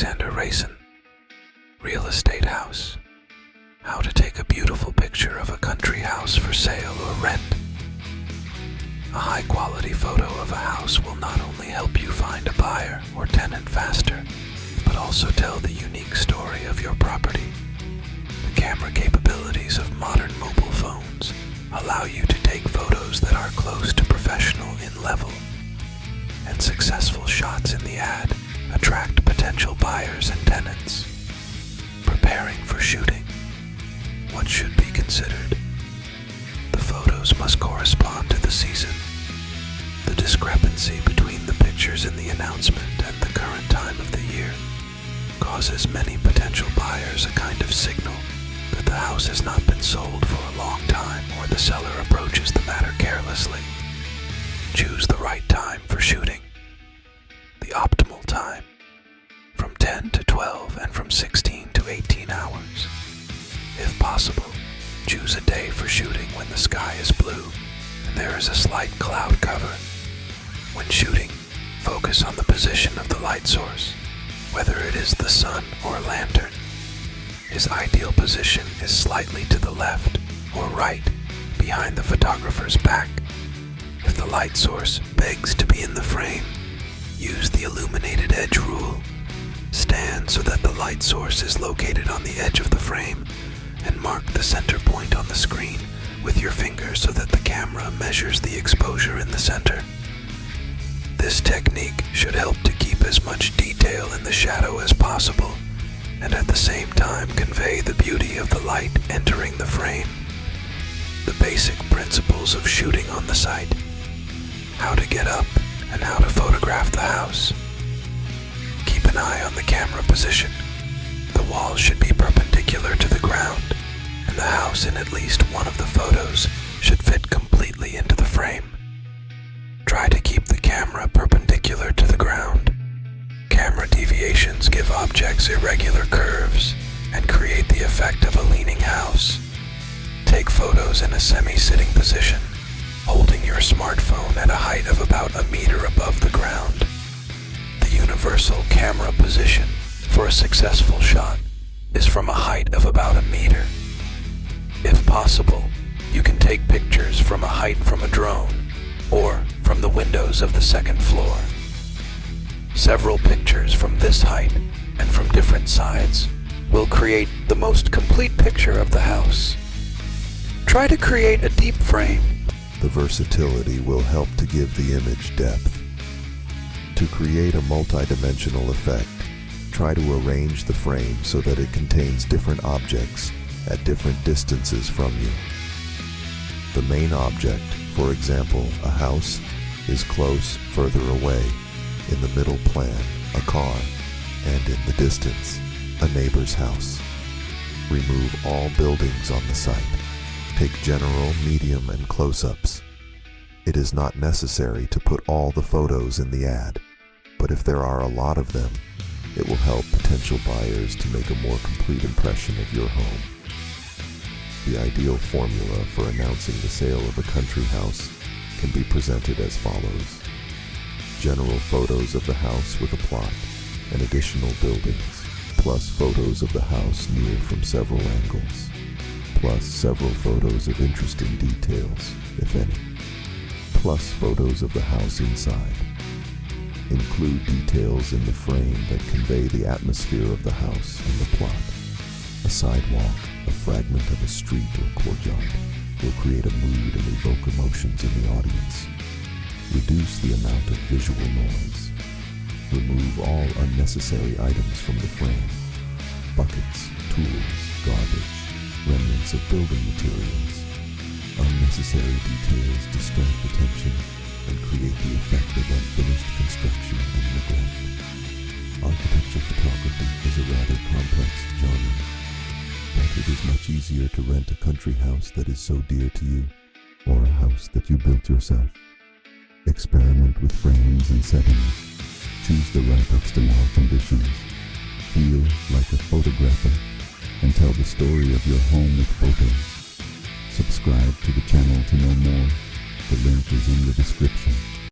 Alexander Raisin, Real Estate House. How to take a beautiful picture of a country house for sale or rent. A high-quality photo of a house will not only help you find a buyer or tenant faster, but also tell the unique story of your property. The camera capabilities of modern mobile phones allow you to take photos that are close to professional in level, and successful shots in the ad attract potential buyers and tenants. Preparing for shooting. What should be considered? The photos must correspond to the season. The discrepancy between the pictures in the announcement and the current time of the year causes many potential buyers a kind of signal that the house has not been sold for a long time, or the seller approaches the matter carelessly. Choose the right time for shooting. The optimal time, from 10 to 12 and from 16 to 18 hours. If possible, choose a day for shooting when the sky is blue and there is a slight cloud cover. When shooting, focus on the position of the light source, whether it is the sun or a lantern. His ideal position is slightly to the left or right, behind the photographer's back. If the light source begs to be in the frame, use the illuminated edge rule. Stand so that the light source is located on the edge of the frame, and mark the center point on the screen with your finger so that the camera measures the exposure in the center. This technique should help to keep as much detail in the shadow as possible, and at the same time convey the beauty of the light entering the frame. The basic principles of shooting on the site. How to get up and how to photograph the house. Keep an eye on the camera position. The wall should be perpendicular to the ground, and the house in at least one of the photos should fit completely into the frame. Try to keep the camera perpendicular to the ground. Camera deviations give objects irregular curves and create the effect of a leaning house. Take photos in a semi-sitting position, holding your smartphone at a height of about a meter above the ground. The universal camera position for a successful shot is from a height of about a meter. If possible, you can take pictures from a height from a drone or from the windows of the second floor. Several pictures from this height and from different sides will create the most complete picture of the house. Try to create a deep frame. The versatility will help to give the image depth. To create a multi-dimensional effect, try to arrange the frame so that it contains different objects at different distances from you. The main object, for example, a house, is close, further away. In the middle plan, a car, and in the distance, a neighbor's house. Remove all buildings on the site. Take general, medium, and close-ups. It is not necessary to put all the photos in the ad, but if there are a lot of them, it will help potential buyers to make a more complete impression of your home. The ideal formula for announcing the sale of a country house can be presented as follows. General photos of the house with a plot and additional buildings, plus photos of the house near from several angles, plus several photos of interesting details, if any, plus photos of the house inside. Include details in the frame that convey the atmosphere of the house and the plot. A sidewalk, a fragment of a street or courtyard will create a mood and evoke emotions in the audience. Reduce the amount of visual noise. Remove all unnecessary items from the frame. Buckets, tools, garbage, remnants of building materials. Unnecessary details distract attention and create the effect of unfinished construction and neglect. Architecture photography is a rather complex genre, but it is much easier to rent a country house that is so dear to you, or a house that you built yourself. Experiment with frames and settings. Choose the right external conditions. Feel like a photographer and tell the story of your home with photos. Subscribe to the channel to know more. The link is in the description.